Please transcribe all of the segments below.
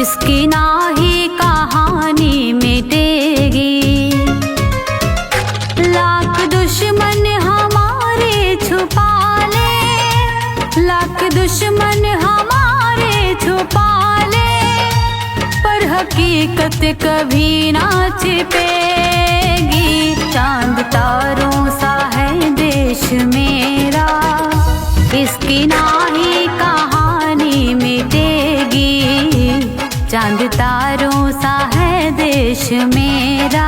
इसकी नाही कहानी मिटेगी। लाख दुश्मन हमारे छुपा ले, लाख दुश्मन हमारे छुपा ले, पर हकीकत कभी ना छिपेगी। चांद तारों सा है देश मेरा, इसकी नाही कहानी मिटेगी। चांद तारों सा है देश मेरा,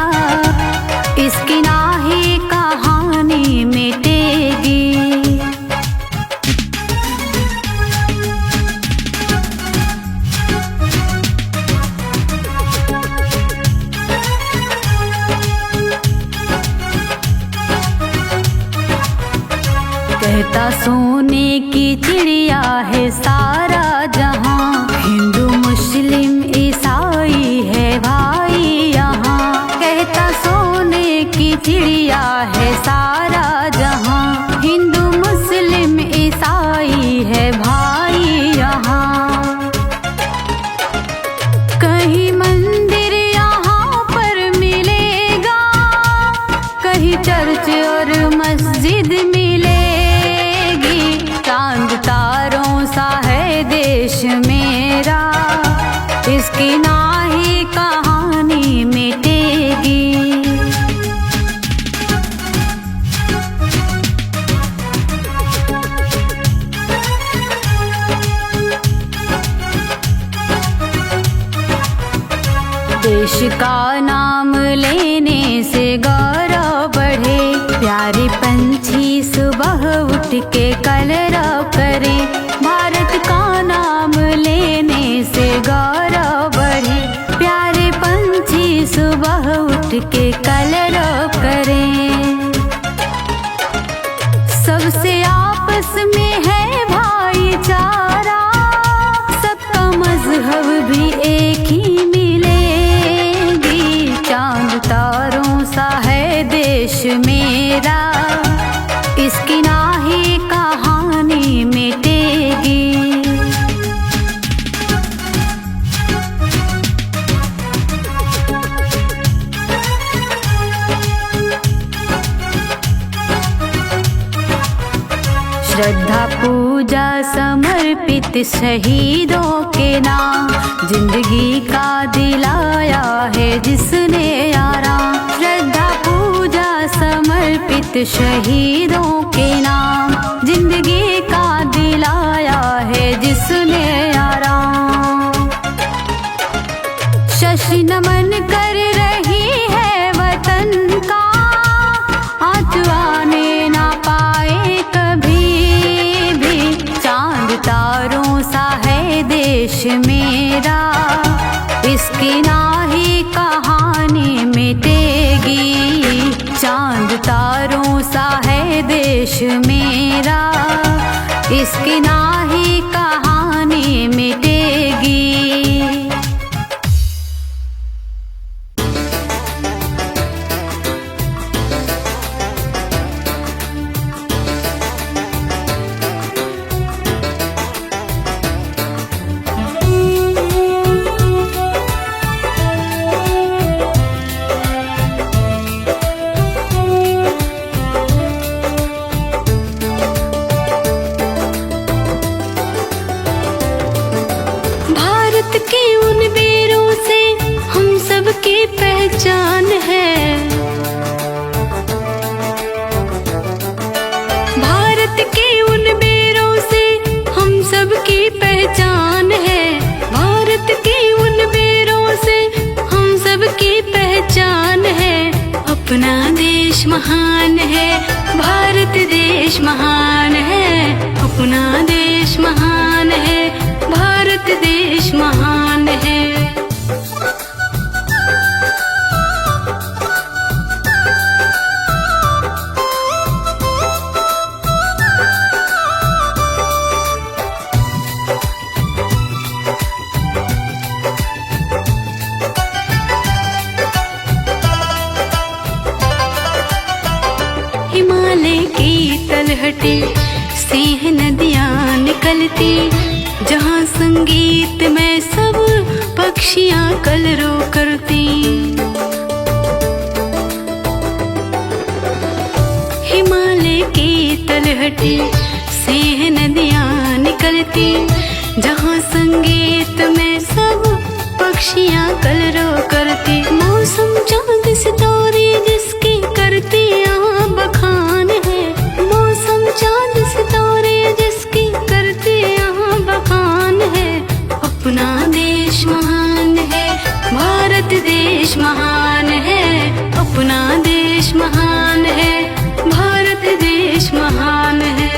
इसकी नाही कहानी मिटेगी। कहता सोने की चिड़िया है सारा जहां, हिंदू मुस्लिम ईसाई है भाई यहाँ। कहता सोने की चिड़िया है सारा जहां, हिंदू मुस्लिम ईसाई है भाई यहाँ। कहीं मंदिर यहाँ पर मिलेगा, कहीं चर्च और मस्जिद मिलेगी। चांद तारों सा है देश मेरा, इसकी नाही कहानी मिटेगी। देश का नाम लेने से गौरव बढ़े, प्यारे पंछी सुबह उठ के कलरव करें। भारत का नाम लेने से गौरव बढ़े, प्यारे पंछी सुबह उठ के कलरव करें। सबसे आपस में है भाईचारा, सबका मजहब भी एक ही मिलेगी। चांद तारों सा है देश मेरा, इसकी नाही कहानी मिटेगी। श्रद्धा पूजा समर्पित शहीदों के नाम, जिंदगी का दिलाया है जिसने आराम। श्रद्धा पूजा समर्पित शहीदों के नाम, जिंदगी का दिलाया है जिसने आराम। शशि नमन कर रही है वतन का, आने ना पाए कभी भी। चांद तारों सा है देश मेरा, इसकी नाही कहानी मिटेगी। चांद तारों सा है देश मेरा, इसकी नाही कहानी मिटेगी। पहचान है, भारत के उन बेरों से हम सब की पहचान है। भारत के उन बेरों से हम सब की पहचान है। अपना देश महान है, भारत देश महान है। अपना देश महान है, भारत देश महान है। तलहटी सिंह नदियाँ निकलती, जहाँ संगीत में सब पक्षियाँ कलरव करती। हिमालय की तलहटी से नदियाँ निकलती, जहाँ संगीत में सब पक्षियाँ कलरव करती। मौसम चाँद सितारे जिसकी करती यहाँ बखान है, मौसम चाँद सितारे जिसकी करती यहाँ बखान है। अपना देश महान है, भारत देश महान है, अपना देश महान है, भारत देश महान है।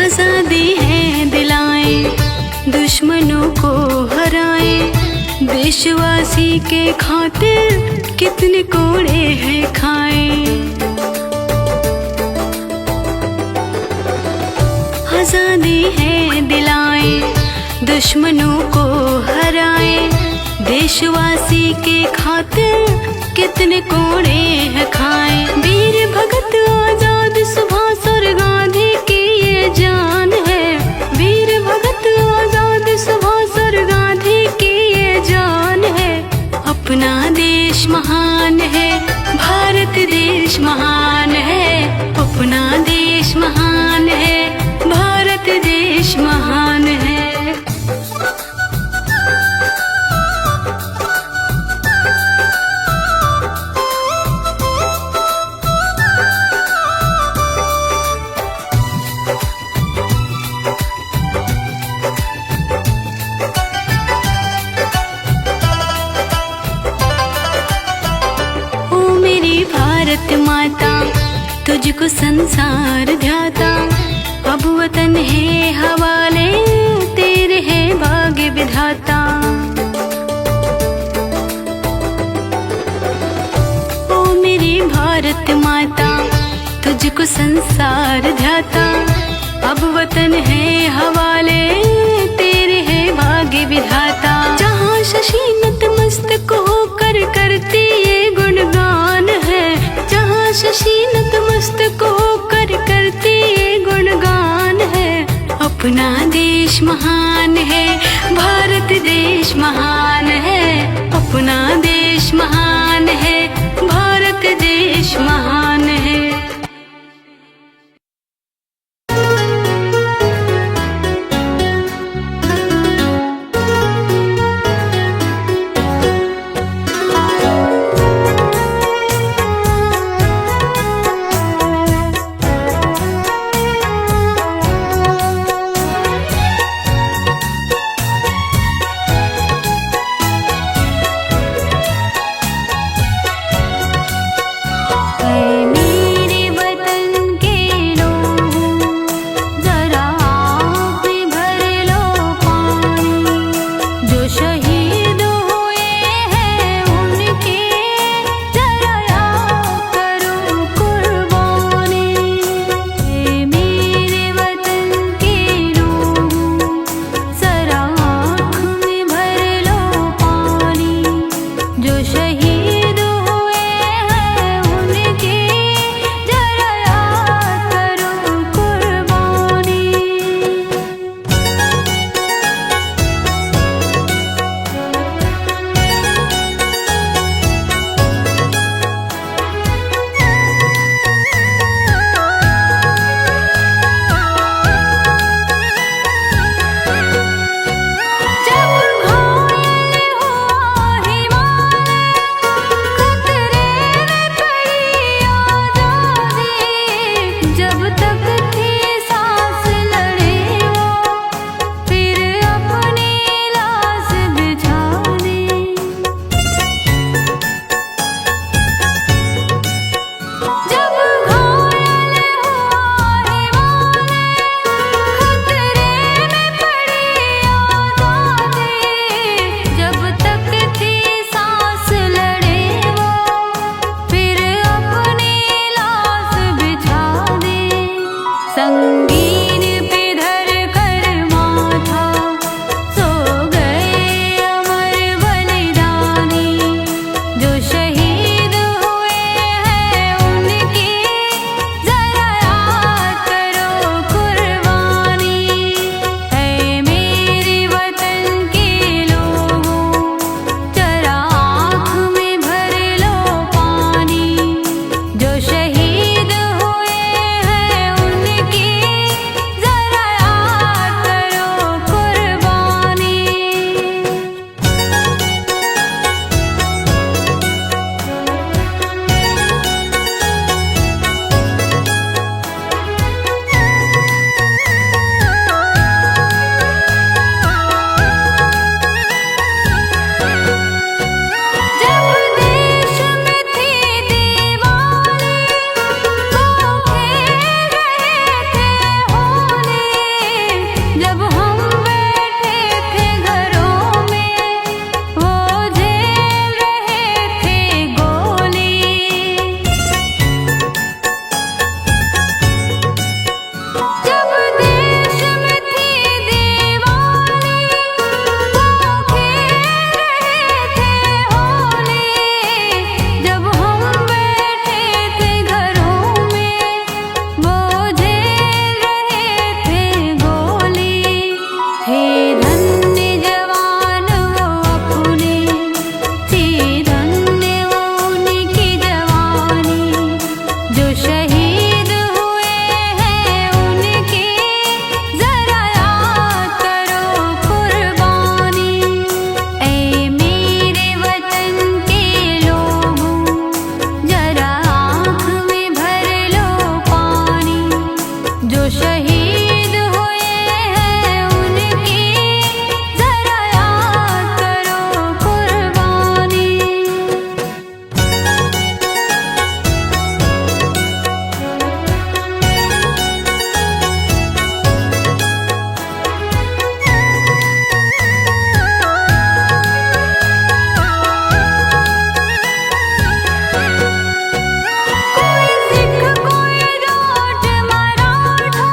आजादी है दिलाएं, दुश्मनों को हराएं, देशवासी के खातिर कितने कोड़े हैं खाएं। आजादी है दिलाएं, दुश्मनों को हराएं, देशवासी के खातिर कितने कोड़े हैं खाएं। वीर भगत आजाद सुभाष और गांधी की ये जान है, वीर भगत आजाद सुभाष और गांधी की ये जान है। अपना देश महान है, भारत देश महान है, अपना देश महान है, भारत देश महान है। भारत माता तुझको संसार ध्याता, अब वतन है हवाले तेरे है भाग्य विधाता। ओ मेरी भारत माता तुझको संसार ध्याता, अब वतन है हवाले तेरे है भाग्य विधाता। जहाँ शशि नतमस्तक होकर करती ये गुणगान है, जहाँ शशि नतमस्तक होकर करती ये गुणगान है। अपना देश महान है, भारत देश महान है, अपना देश महान है, भारत देश महान है। मेरे जो शहीद हुए हैं उनकी जरा याद करो कुर्बानी। कोई सिख कोई जाट मराठा,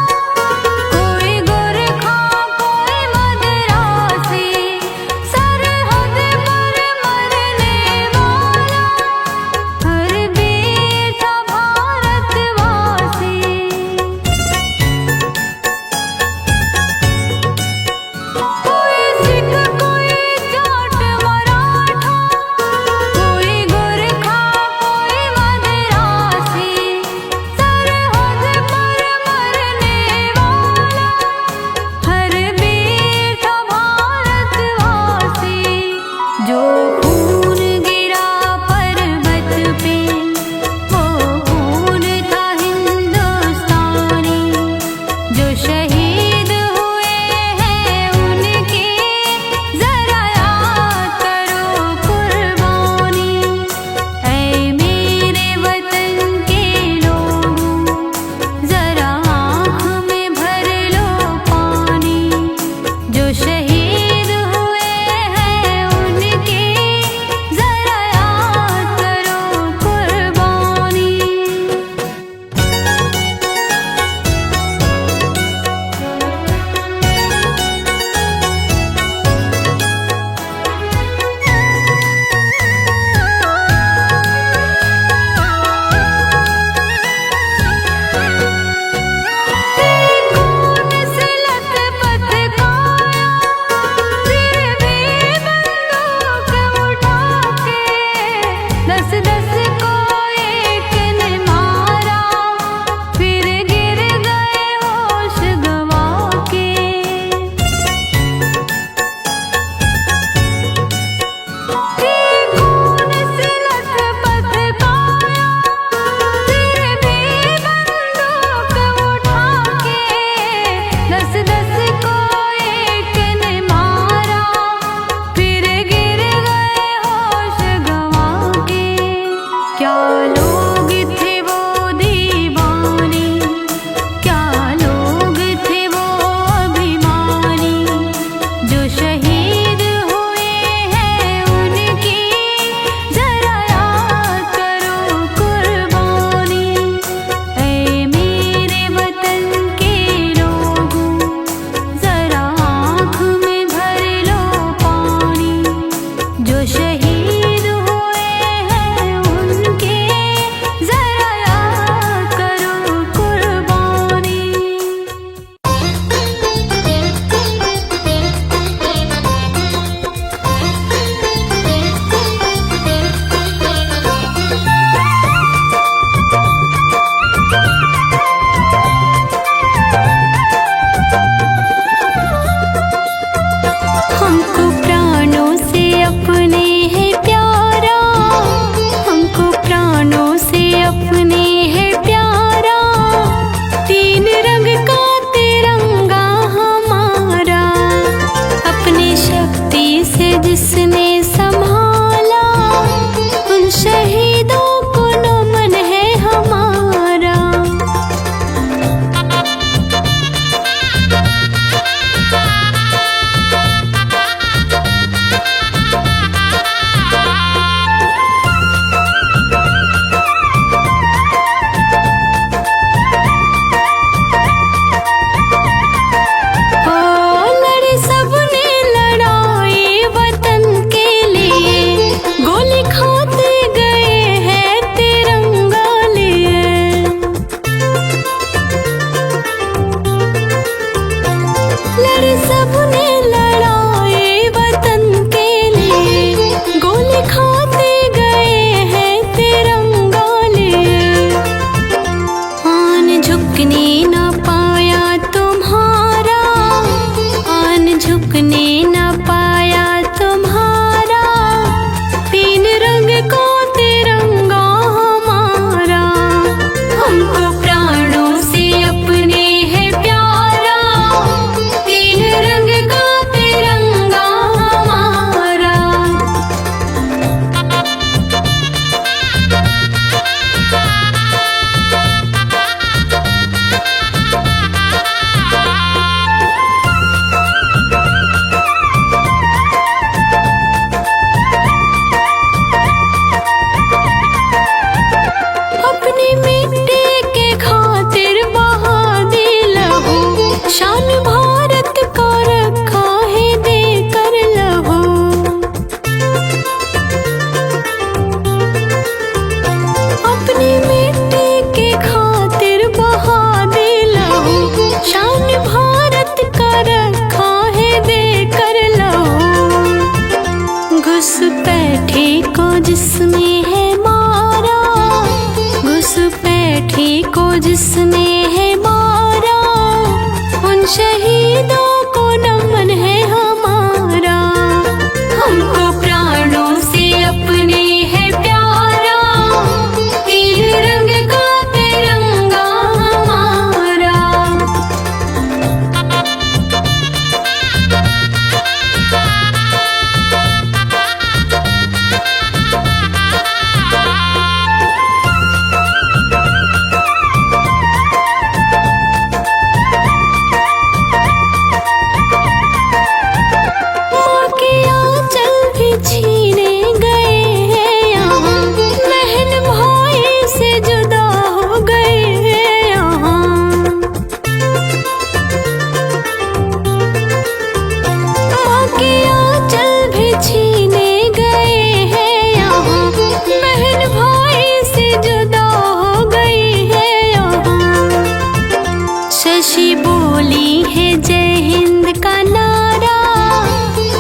शशि बोली है जय हिंद का नारा,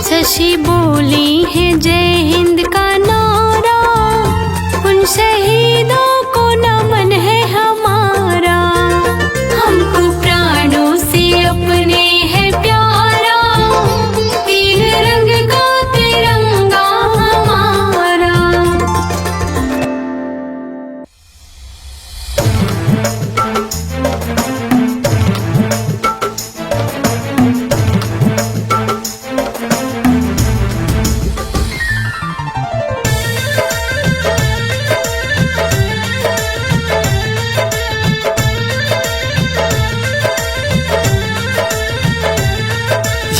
शशि बोली है जय हिंद का नारा, उन शहीदों को नमन है हमारा। हमको प्राणों से अपने है प्यारा, तीन रंग का तिरंगा हमारा।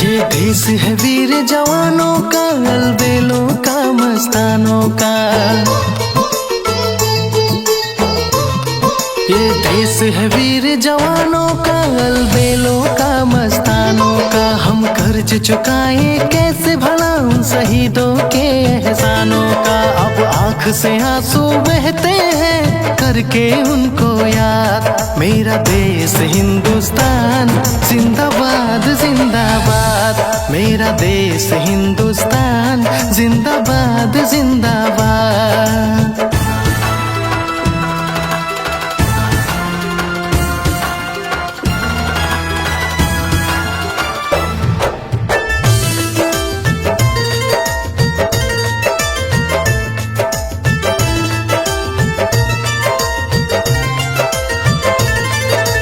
ये देश है वीर जवानों का, अलबेलों का, मस्तानों का। ये देश है वीर जवानों का, अलबेलों का, मस्तानों का। हम कर्ज चुकाए कैसे भला उन शहीदों के एहसानों का। अब आँख से आंसू बहते हैं करके उनको याद। मेरा देश हिंदुस्तान जिंदाबाद जिंदाबाद, मेरा देश हिंदुस्तान जिंदाबाद जिंदाबाद।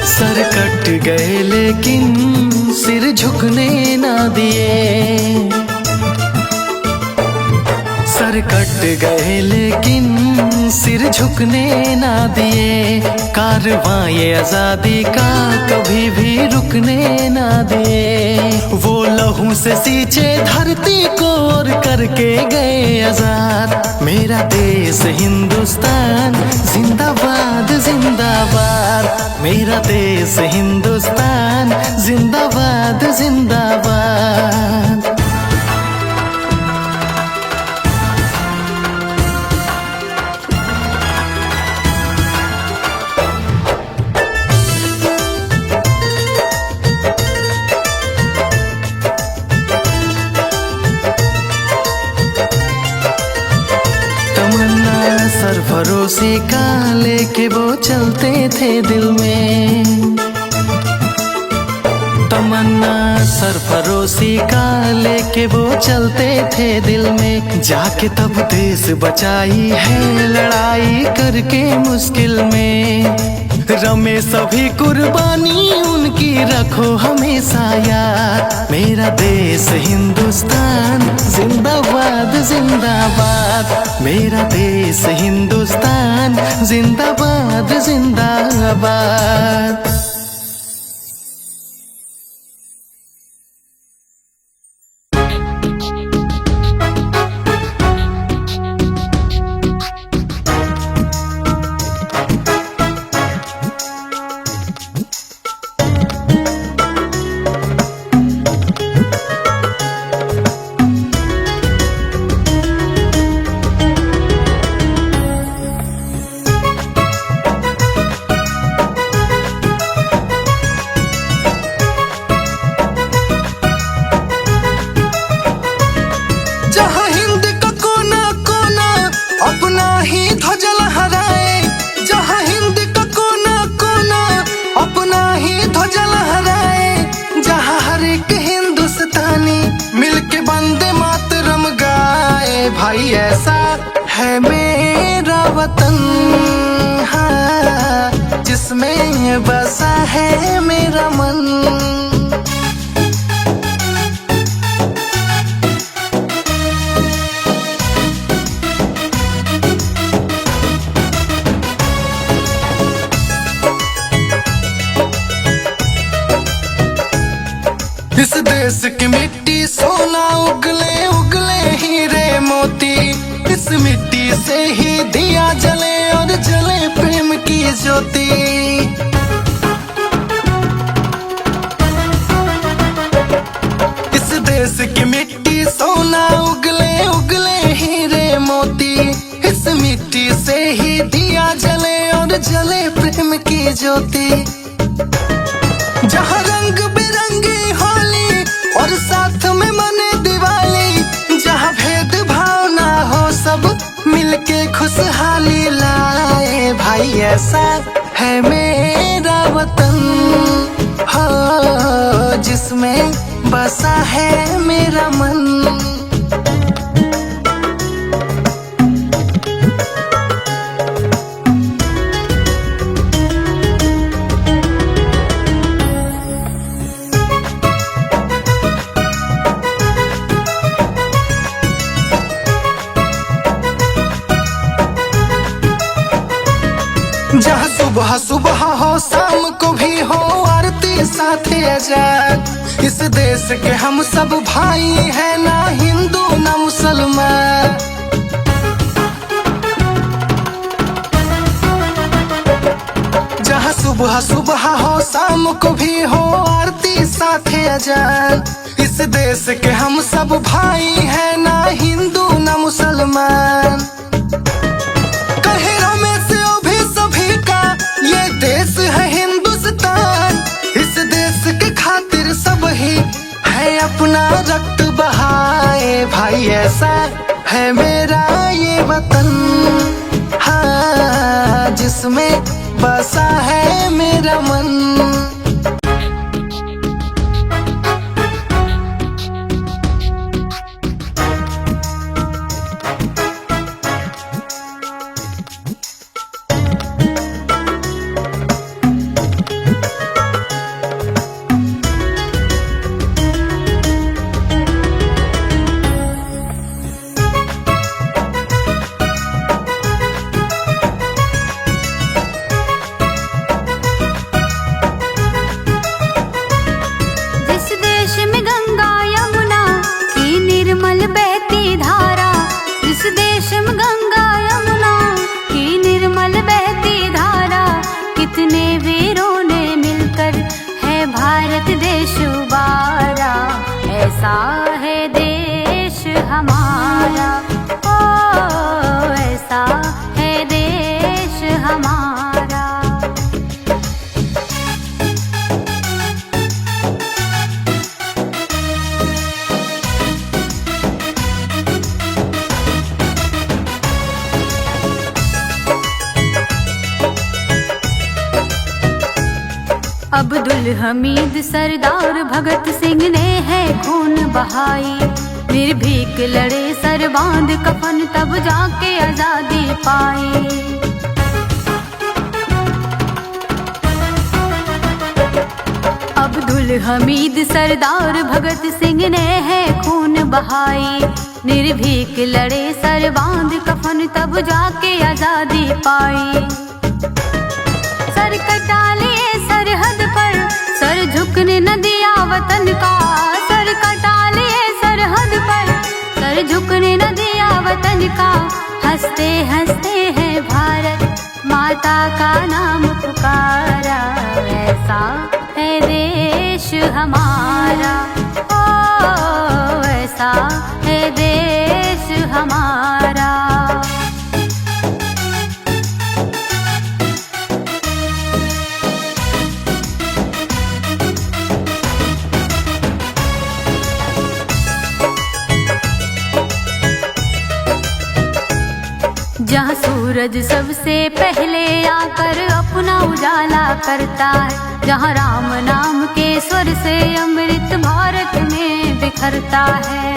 सर कट गए लेकिन सिर झुकने ना दिए, सर कट गए लेकिन सिर झुकने ना दिए। कारवां ये आजादी का कभी भी रुकने ना दिए। वो लहू से सींचे धरती को और करके गए आजाद। मेरा देश हिंदुस्तान जिंदाबाद जिंदाबाद, मेरा देश हिंदुस्तान जिंदाबाद जिंदाबाद। सरफरोशी का लेके वो चलते थे दिल में, तमन्ना सरफरोशी का लेके वो चलते थे दिल में। जाके तब देश बचाई है लड़ाई करके मुश्किल में। रमे सभी कुर्बानी उनकी रखो हमेशा याद। मेरा देश हिंदुस्तान जिंदाबाद जिंदाबाद, मेरा देश हिंदुस्तान जिंदाबाद जिंदाबाद। भाई ऐसा है मेरा वतन, हाँ, जिसमें बसा है मेरा मन। इस देश की मिट्टी सोना उगले उगले हीरे मोती। इस मिट्टी से ही दिया जले और जले प्रेम की ज्योति। इस देश की मिट्टी सोना उगले उगले हीरे मोती। इस मिट्टी से ही दिया जले और जले प्रेम की ज्योति। खुशहाली लाए भाई, ऐसा है मेरा वतन हो जिसमें बसा है मेरा मन। जहाँ सुबह सुबह हो शाम को भी हो आरती साथे अजान, इस देश के हम सब भाई हैं ना हिंदू ना मुसलमान। जहाँ सुबह सुबह हो शाम को भी हो आरती साथे अजान, इस देश के हम सब भाई हैं ना हिंदू ना मुसलमान। देश है हिंदुस्तान, इस देश के खातिर सब ही है अपना रक्त बहाए भाई, ऐसा है मेरा ये वतन हाँ जिसमें बसा है मेरा मन। ऐसा है देश हमारा, ओ ऐसा है देश हमारा। अब्दुल हमीद सरदार भगत सिंह ने है खून बहाई, निर्भीक लड़े सर बांध कफन तब जाके आजादी पाई। अब्दुल हमीद सरदार भगत सिंह ने है खून बहाई, निर्भीक लड़े सर बांध कफन तब जाके आजादी पाई। सर कटा लिए सरहद पर, सर झुकने न दिया वतन का, सर कटा लिए सरहद पर, सर झुकने न दिया वतन का। हंसते हंसते हैं भारत माता का नाम पुकारा, ऐसा है देश हमारा, ओ ऐसा है देश हमारा। जहाँ सूरज सबसे पहले आकर अपना उजाला करता है, जहाँ राम नाम के स्वर से अमृत भारत में बिखरता है।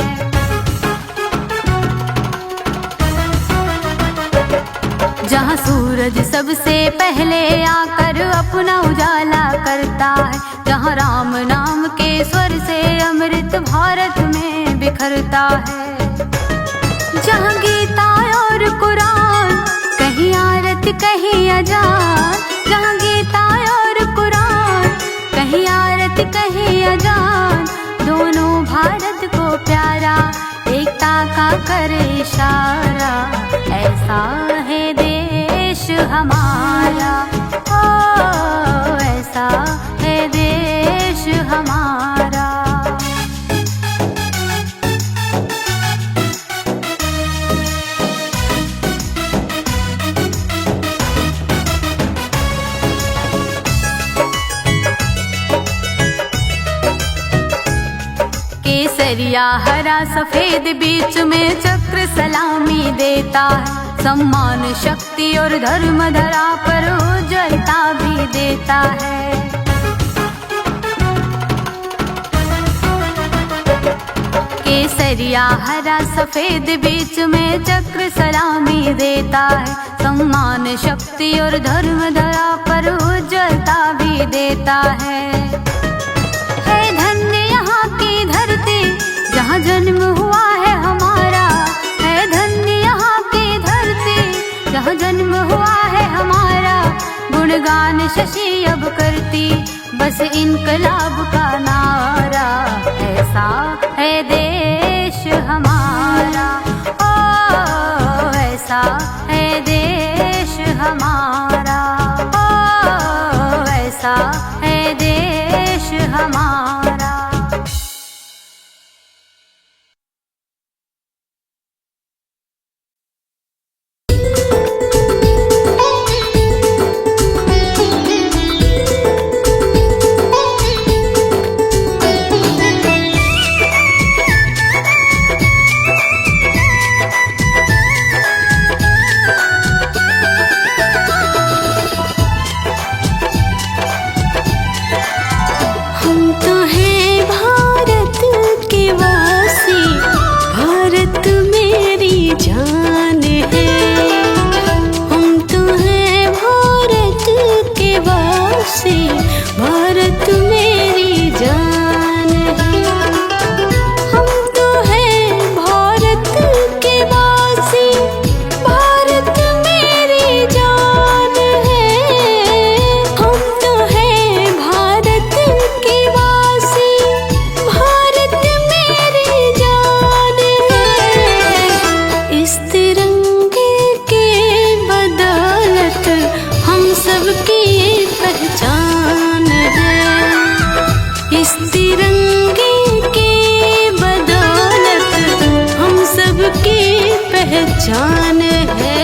जहाँ सूरज सबसे पहले आकर अपना उजाला करता है, जहाँ राम नाम के स्वर से अमृत भारत में बिखरता है। जहाँ गीता और कुरान कहीं आरत कहीं अजान, जहाँ गीता और कुरान कहीं आरत कहीं अजान, दोनों भारत को प्यारा एकता का करे इशारा, ऐसा है देश हमारा, ओ ऐसा है देश हमारा। केसरिया हरा सफेद बीच में चक्र सलामी देता है, सम्मान शक्ति और धर्म धरा पर उज्ज्वलता भी देता है। केसरिया हरा सफेद बीच में चक्र सलामी देता है। सम्मान शक्ति और धर्म धरा पर उज्ज्वलता भी देता है। धन्य यहाँ की धरती जहाँ जन्म हुआ है हमारा, है धन्य यहाँ की धरती जहाँ जन्म हुआ है हमारा। गुणगान शशि अब करती बस इनकलाब का नारा, ऐसा है देश हमारा, ओ ऐसा है देश हमारा, ओ ऐसा है देश हमारा। पहचान है।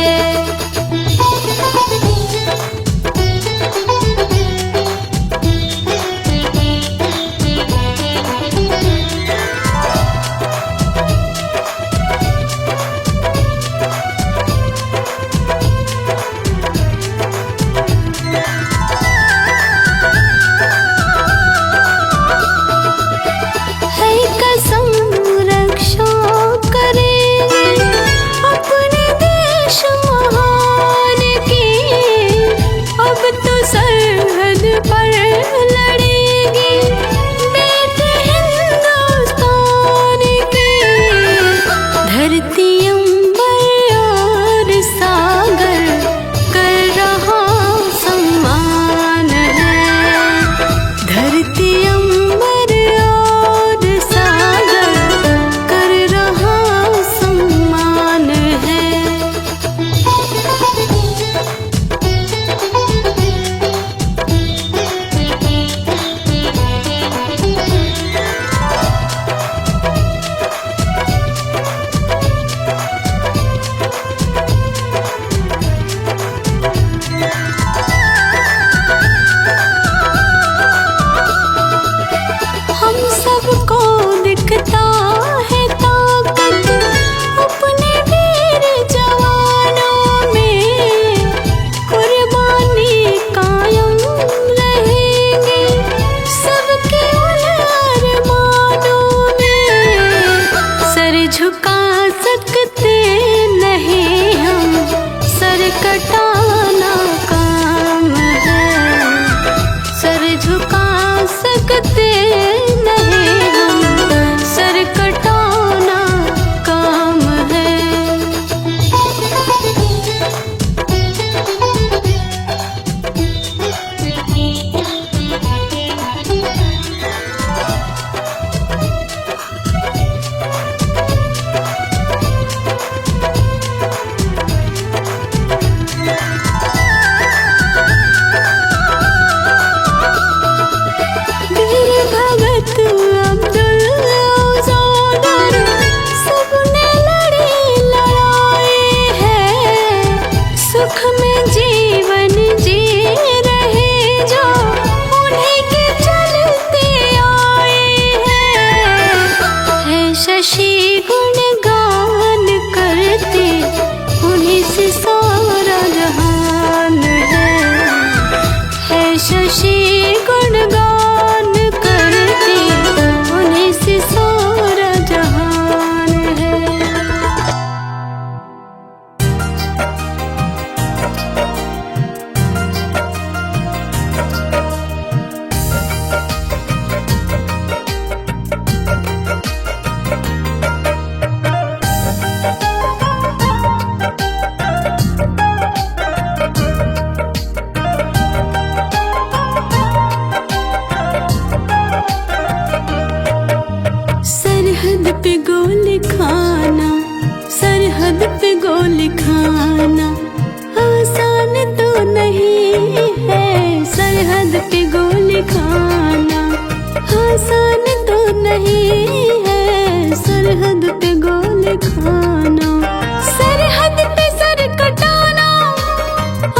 है कसम रक्षा करेंगे अपने खाना आसान तो नहीं है, सरहद पे गोली खाना आसान तो नहीं है, सरहद पे गोली खाना। सरहद पे सर कटाना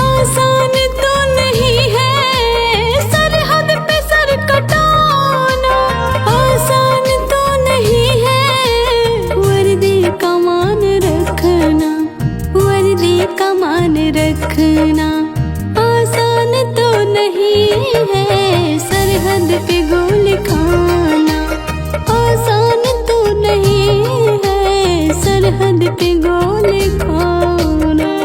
आसान तो नहीं है, सरहद पे सर कटाना आसान तो नहीं है। वर्दी कमान रखना, वर्दी कमान रखना आसान तो नहीं है, सरहद पे गोली खाना आसान तो नहीं है, सरहद पे गोली खाना।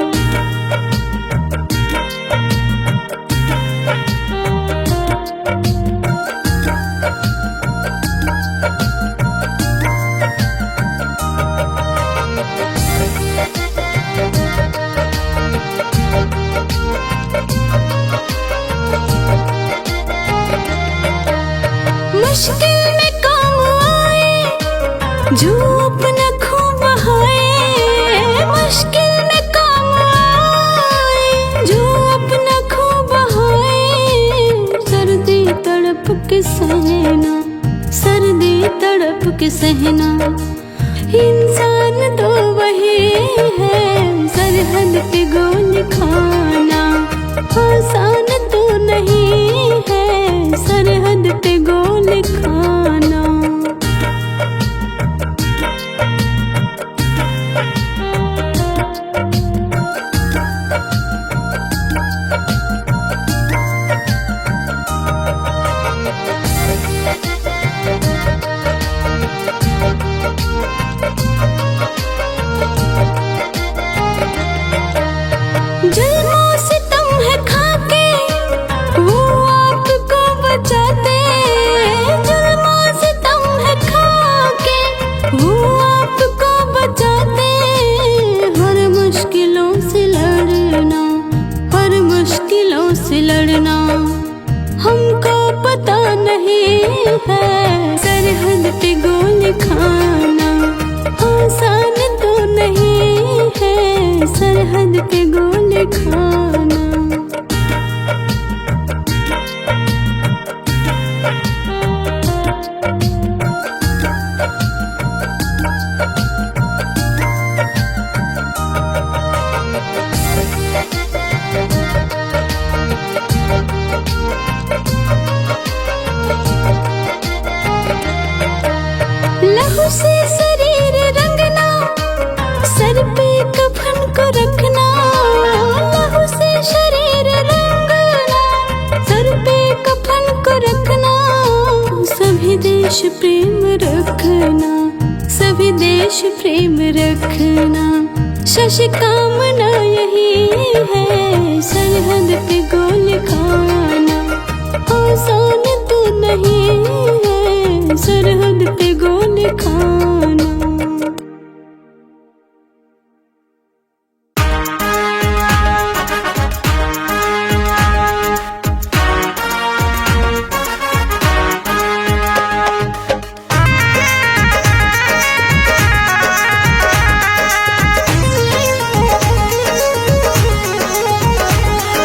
मुश्किल में काम आए जो अपना खून बहाए, मुश्किल में काम आए जो अपना खून बहाए। सर्दी तड़प के सहना, सर्दी तड़प के सहना इंसान तो वही है, सरहद पे गोली खाना आसान तो नहीं है, सरहद पे गोली खाना। जुल्मों से तुम है खाके वो आपको बचाते, जुल्मों से तुम है खाके वो आपको बचाते। हर मुश्किलों से लड़ना, हर मुश्किलों से लड़ना हमको पता नहीं है, सरहद पे गोली खाना आसान तो नहीं है, सरहद पे गोली खाना। लहू से शरीर रंगना, सर पे कफन को रखना, लहू से शरीर रंगना, सर पे कफन को रखना। सभी देश प्रेम रखना, सभी देश प्रेम रखना, शशि कामना यही है, सरहद पे गोली खाना आसान तो नहीं है, सरहद पे गोली खाना।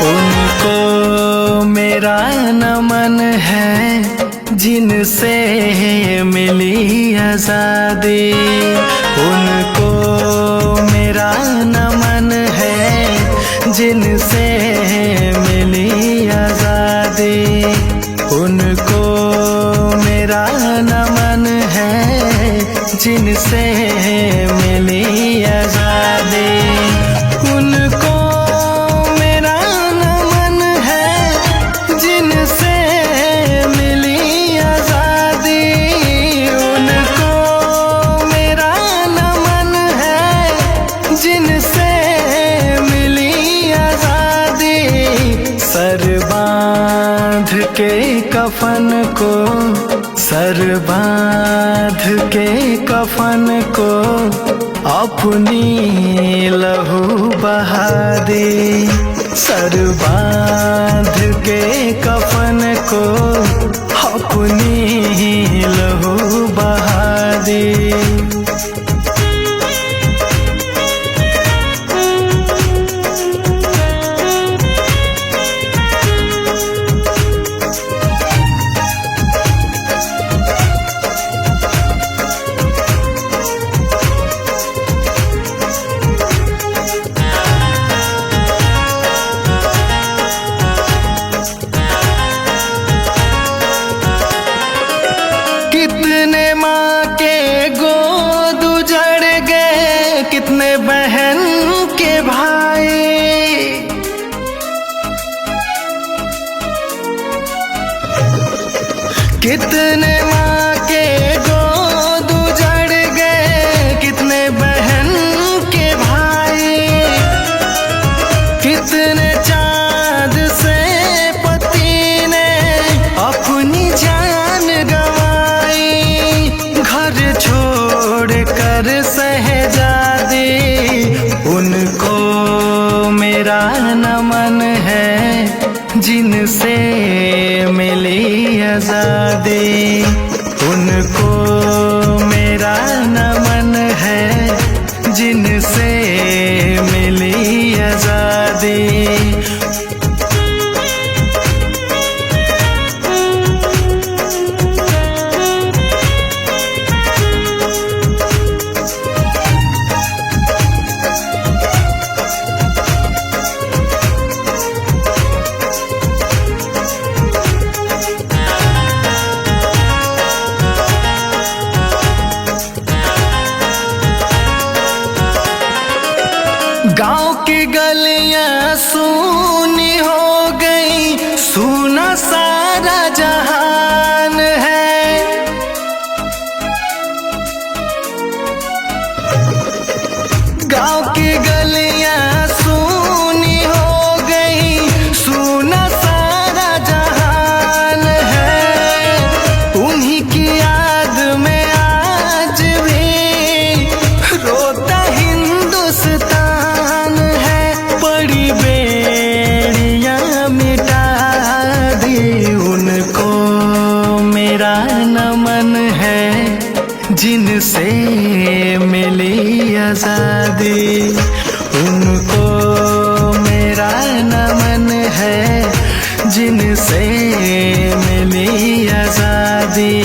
उनको मेरा नमन है जिनसे मिली आजादी, उनको मेरा नमन है जिनसे मिली आजादी, उनको मेरा नमन है जिनसे मिली आजादी, उनको मेरा नमन है जिनसे मिली आजादी, उनको मेरा नमन है जिनसे मिली आजादी। सर बांध के कफन को, सर बांध के कफन को अपनी लहू बहा दे, सर बांध के कफन को अपनी लहू बहा दे। उनको मेरा नमन है जिनसे मिली आजादी। गांव की गलियां सूनी हो गई, सूना सारा जहान है। गांव की गलियां सूनी हो गई, सूना सारा जहान है। उन्हीं की याद में आज भी रोता हिंदुस्तान। बड़ी बेड़ियां मिटा दी, उनको मेरा नमन है जिनसे मिली आजादी। उनको मेरा नमन है जिनसे मिली आजादी।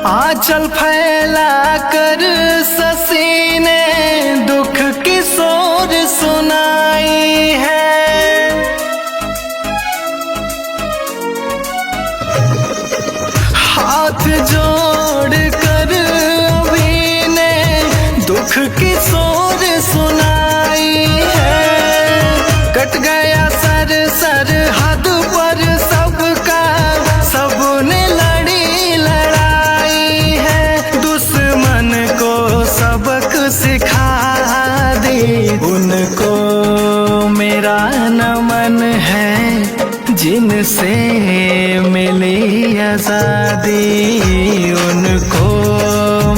आंचल फैला कर शशि ने दुख की सोर सुनाई है। हाथ जोड़ कर अभी ने दुख की सोर सुनाई है। कट गया सर सरहद पर सबका, सबने लड़ी लड़ाई है। दुश्मन को सबक सिखा दी, उनको मेरा नमन है जिनसे मिली आजादी। उनको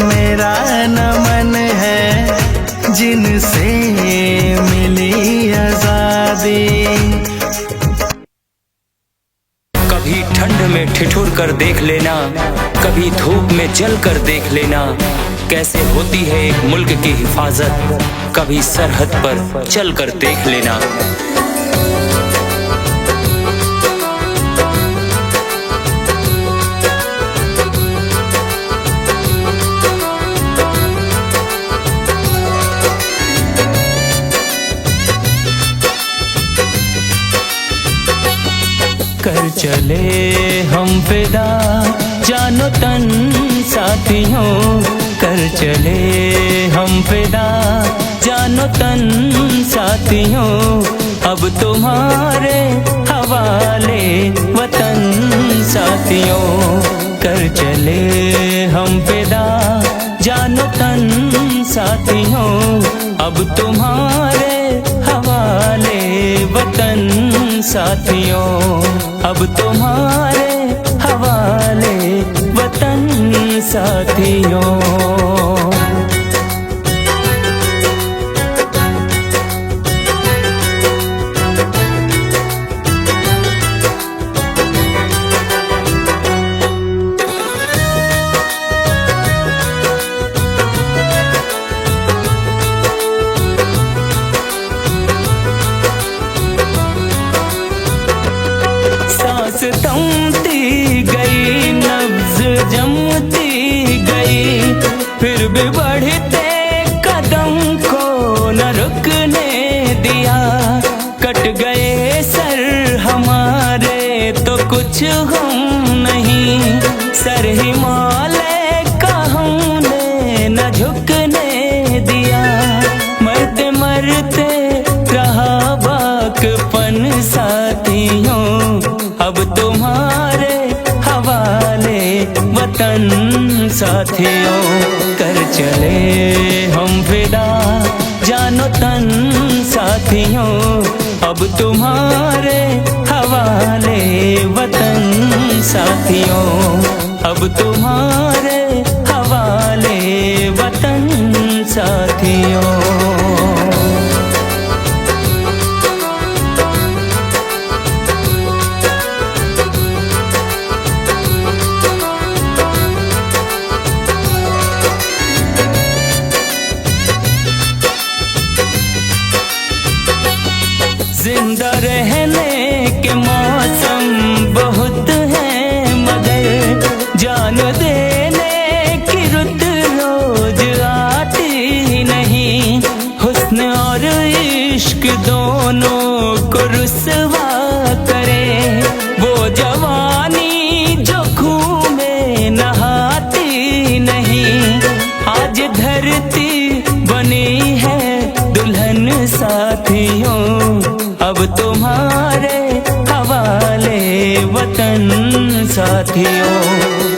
मेरा नमन है जिनसे मिली आजादी। कभी ठंड में ठिठुर कर देख लेना, कभी धूप में जल कर देख लेना, कैसे होती है एक मुल्क की हिफाजत, कभी सरहद पर चल कर देख लेना। कर चले हम फिदा जानो तन साथियों, कर चले हम फिदा जानो तन साथियों। अब तुम्हारे हवाले वतन साथियों, कर चले हम फिदा जानो तन साथियों। अब तुम्हारे हवाले वतन साथियों, अब तुम्हारे हवाले वतन साथियों। थमती गई, नब्ज जमती गई, फिर भी बढ़ते कदम को न रुकने दिया। कट गए सर हमारे तो कुछ हम नहीं, सर हिमालय का हमने न झुकने दिया। मरते मरते रहा बाकपन साथियों, अब तुम्हारे हवाले वतन साथियों। कर चले हम फिदा जानो तन साथियों, अब तुम्हारे हवाले वतन साथियों, अब तुम्हारे हवाले वतन साथियों। जिंदा रहने के मौसम बहुत हैं, मगर जान देने की रुत रोज आती नहीं। हुस्न और इश्क दोनों को रुसवा करे वो जवानी जो खून में नहाती नहीं। आज धरती बनी है दुल्हन साथियों, अब तुम्हारे हवाले वतन साथियों।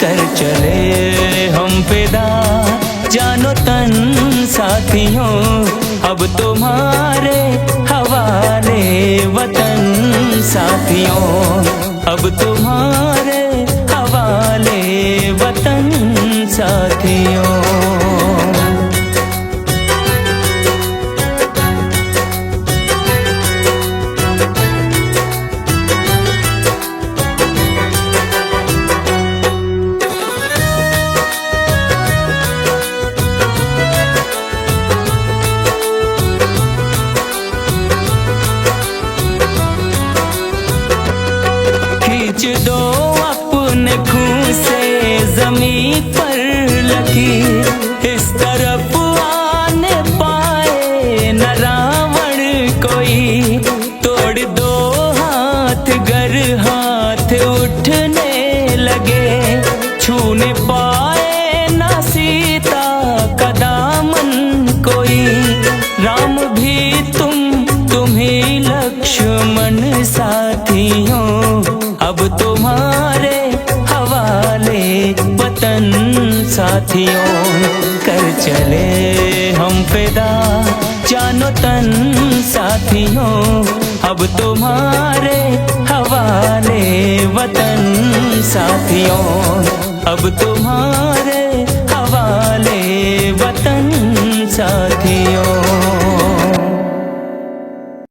कर चले हम फिदा जानो तन साथियों, अब तुम्हारे हवाले वतन साथियों, अब तुम्हारे हवाले वतन साथियों। खींच दो अपने खून से जमीन पर लकीर, इस तरफ आने पाए न रावण कोई। तोड़ दो हाथ गर हाथ उठने लगे, छूने पाए न सीता का दामन कोई। राम भी तुम ही लक्ष्मण साथियों, अब तुम्हारे हवाले वतन साथियों। कर चले हम फिदा जानो तन साथियों, अब तुम्हारे हवाले वतन साथियों, अब तुम्हारे हवाले वतन साथियों।